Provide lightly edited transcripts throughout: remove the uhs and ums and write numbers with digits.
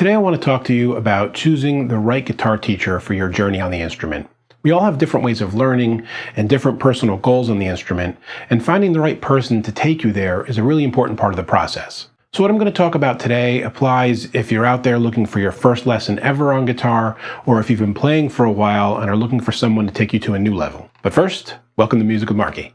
Today I want to talk to you about choosing the right guitar teacher for your journey on the instrument. We all have different ways of learning and different personal goals on the instrument, and finding the right person to take you there is a really important part of the process. So what I'm going to talk about today applies if you're out there looking for your first lesson ever on guitar, or if you've been playing for a while and are looking for someone to take you to a new level. But first, welcome to Music with Marky.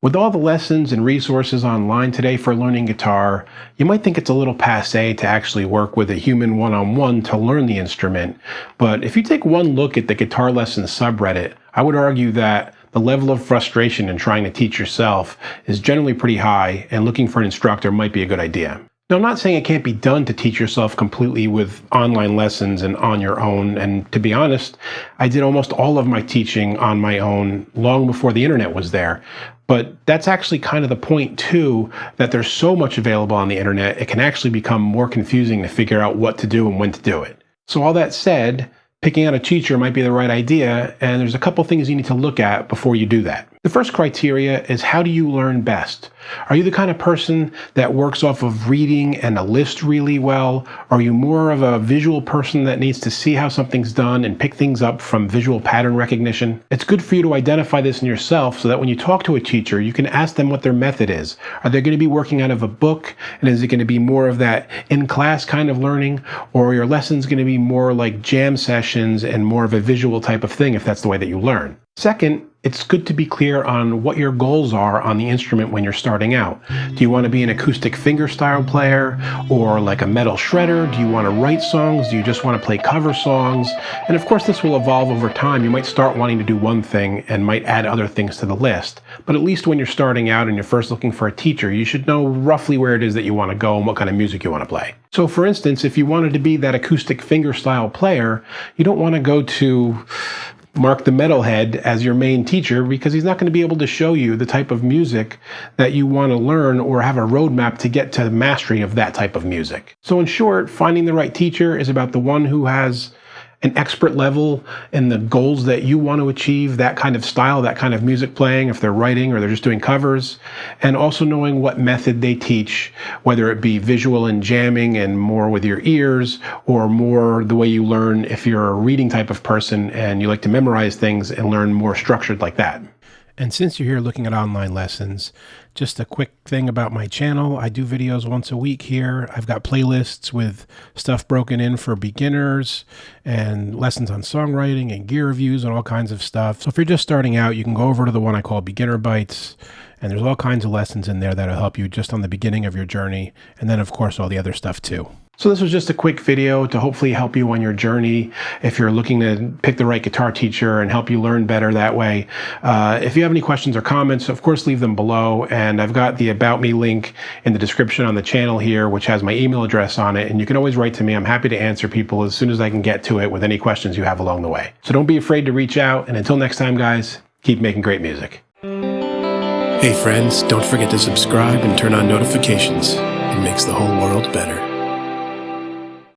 With all the lessons and resources online today for learning guitar, you might think it's a little passé to actually work with a human one-on-one to learn the instrument. But if you take one look at the guitar lessons subreddit, I would argue that the level of frustration in trying to teach yourself is generally pretty high, and looking for an instructor might be a good idea. Now, I'm not saying it can't be done to teach yourself completely with online lessons and on your own, and to be honest, I did almost all of my teaching on my own long before the internet was there. But that's actually kind of the point too, that there's so much available on the internet, it can actually become more confusing to figure out what to do and when to do it. So all that said, picking out a teacher might be the right idea, and there's a couple things you need to look at before you do that. The first criteria is, how do you learn best? Are you the kind of person that works off of reading and a list really well? Are you more of a visual person that needs to see how something's done and pick things up from visual pattern recognition? It's good for you to identify this in yourself so that when you talk to a teacher, you can ask them what their method is. Are they going to be working out of a book? And is it going to be more of that in-class kind of learning? Or are your lessons going to be more like jam sessions and more of a visual type of thing if that's the way that you learn? Second, it's good to be clear on what your goals are on the instrument when you're starting out. Do you want to be an acoustic fingerstyle player or like a metal shredder? Do you want to write songs? Do you just want to play cover songs? And of course, this will evolve over time. You might start wanting to do one thing and might add other things to the list. But at least when you're starting out and you're first looking for a teacher, you should know roughly where it is that you want to go and what kind of music you want to play. So for instance, if you wanted to be that acoustic fingerstyle player, you don't want to go to Mark the Metalhead as your main teacher, because he's not going to be able to show you the type of music that you want to learn or have a roadmap to get to mastery of that type of music. So in short, finding the right teacher is about the one who has an expert level in the goals that you want to achieve, that kind of style, that kind of music playing, if they're writing or they're just doing covers, and also knowing what method they teach, whether it be visual and jamming and more with your ears, or more the way you learn if you're a reading type of person and you like to memorize things and learn more structured like that. And since you're here looking at online lessons, just a quick thing about my channel. I do videos once a week here. I've got playlists with stuff broken in for beginners and lessons on songwriting and gear reviews and all kinds of stuff. So if you're just starting out, you can go over to the one I call Beginner Bites, and there's all kinds of lessons in there that'll help you just on the beginning of your journey. And then of course, all the other stuff too. So this was just a quick video to hopefully help you on your journey if you're looking to pick the right guitar teacher and help you learn better that way. If you have any questions or comments, of course, leave them below. And I've got the About Me link in the description on the channel here, which has my email address on it. And you can always write to me. I'm happy to answer people as soon as I can get to it with any questions you have along the way. So don't be afraid to reach out. And until next time, guys, keep making great music. Hey friends, don't forget to subscribe and turn on notifications. It makes the whole world better.